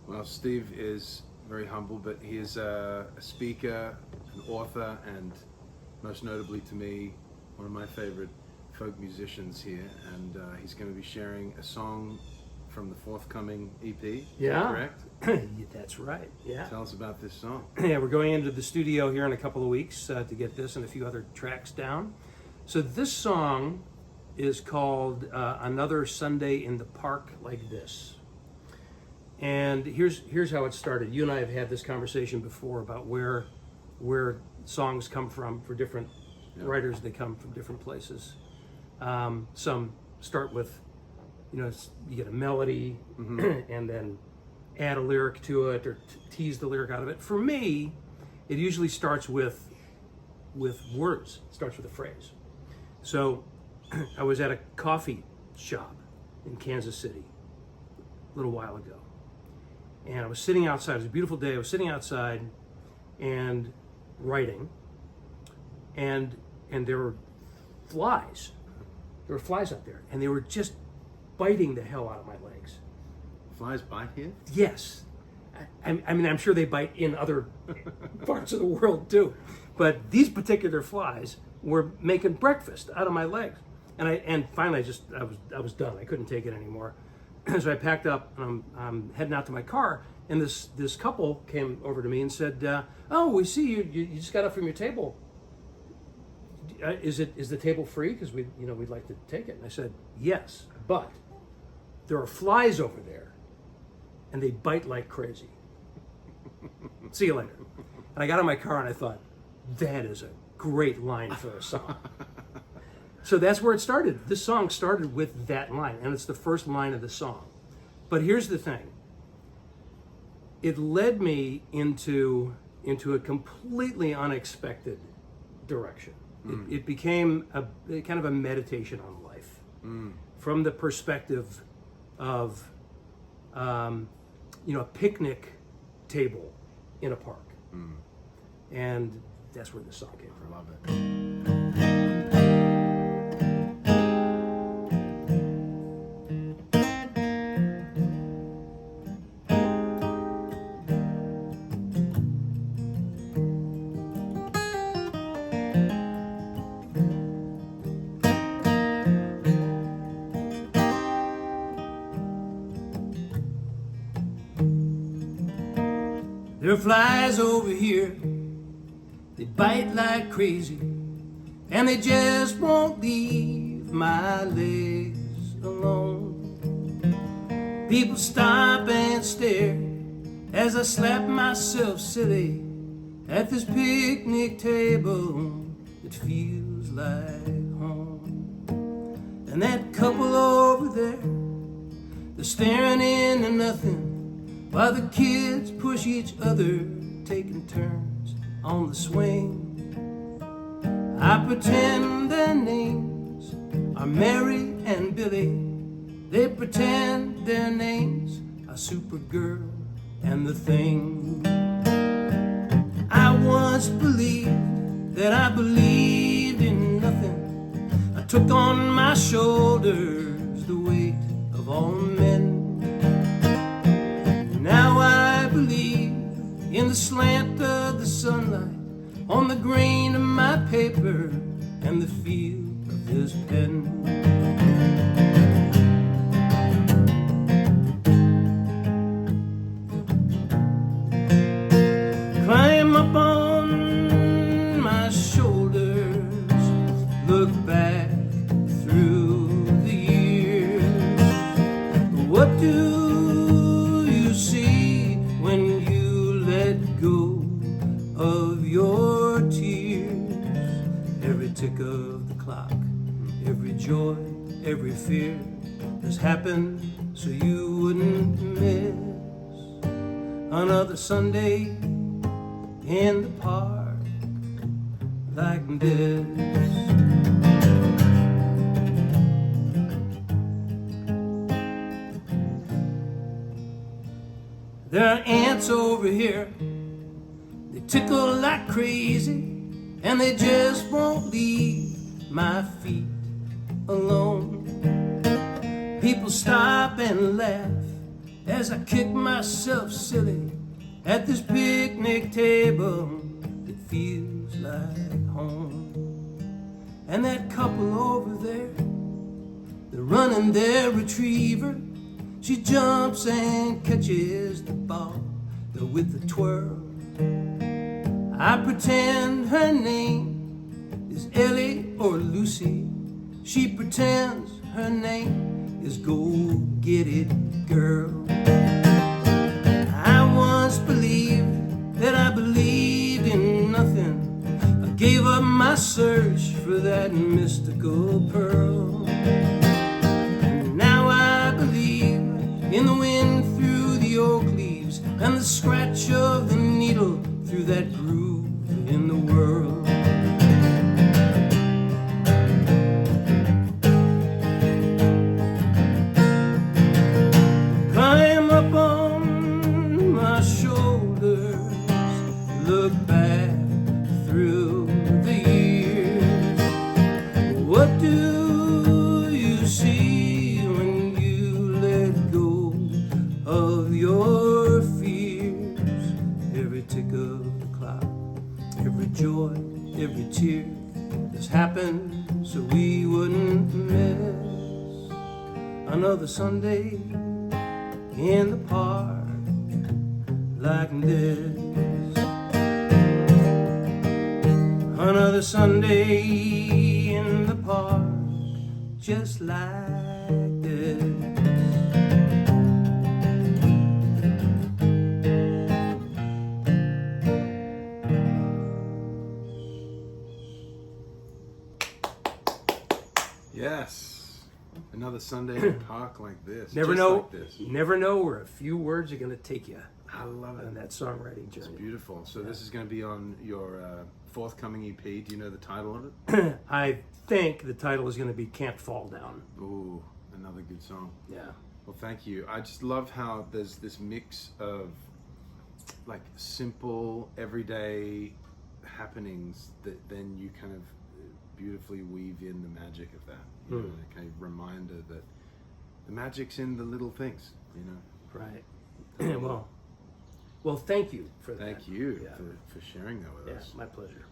Well, Steve is very humble, but he is a speaker, an author, and most notably to me, one of my favorite folk musicians here. And he's going to be sharing a song from the forthcoming EP. Yeah. Correct? That's right. Yeah. Tell us about this song. Yeah, we're going into the studio here in a couple of weeks to get this and a few other tracks down. So this song is called Another Sunday in the Park Like This. And here's how it started. You and I have had this conversation before about where songs come from for different writers. They come from different places. Some start with, you get a melody and then add a lyric to it or tease the lyric out of it. For me, it usually starts with words. It starts with a phrase. So I was at a coffee shop in Kansas City a little while ago. And I was sitting outside. It was a beautiful day. I was sitting outside and writing. And there were flies. There were flies out there. And they were just biting the hell out of my legs. Flies bite here? Yes. I mean, I'm sure they bite in other parts of the world too. But these particular flies were making breakfast out of my legs. And finally I was done. I couldn't take it anymore. So I packed up and I'm heading out to my car, and this couple came over to me and said, "Oh, we see you just got up from your table. Is the table free? Because we'd like to take it." And I said, "Yes, but there are flies over there, and they bite like crazy. See you later." And I got in my car and I thought, that is a great line for a song. So that's where it started. This song started with that line, and it's the first line of the song. But here's the thing. It led me into a completely unexpected direction. It became a kind of a meditation on life from the perspective of a picnic table in a park. And that's where the song came from. I love it. There are flies over here, they bite like crazy, and they just won't leave my legs alone. People stop and stare as I slap myself silly at this picnic table that feels like home. And that couple over there, they're staring into nothing, while the kids push each other, taking turns on the swing. I pretend their names are Mary and Billy. They pretend their names are Supergirl and the Thing. I once believed that I believed in nothing. I took on my shoulders the weight of all men. Now I believe in the slant of the sunlight on the grain of my paper and the feel of his pen. Climb up on my shoulders, look back through the years. What do see when you let go of your tears? Every tick of the clock, every joy, every fear has happened so you wouldn't miss another Sunday in the park like this. There are ants over here, they tickle like crazy, and they just won't leave my feet alone. People stop and laugh as I kick myself silly at this picnic table that feels like home. And that couple over there, they're running their retriever. She jumps and catches the ball with a twirl. I pretend her name is Ellie or Lucy. She pretends her name is Go Get It Girl. I once believed that I believed in nothing. I gave up my search for that mystical pearl. And now I believe in the wind through the oak leaves and the scratch of the needle through that groove in the world. Climb up on my shoulders, look back through the years. What do you see when you let go of your fears? Every tick of the clock, every joy, every tear that's happened so we wouldn't miss another Sunday in the park like this. Another Sunday in the park just like this. Yes, another Sunday in a park like this. Never just know. like this. Never know where a few words are going to take you. I love it. On that songwriting journey. It's beautiful. So this is going to be on your forthcoming EP. Do you know the title of it? I think the title is going to be Can't Fall Down. Ooh, another good song. Yeah. Well, thank you. I just love how there's this mix of like simple, everyday happenings that then you kind of beautifully weave in the magic of that. You know, a kind of reminder that the magic's in the little things, you know. Right. Well, thank you for that. Thank you Yeah. for sharing that with us. Yeah, my pleasure.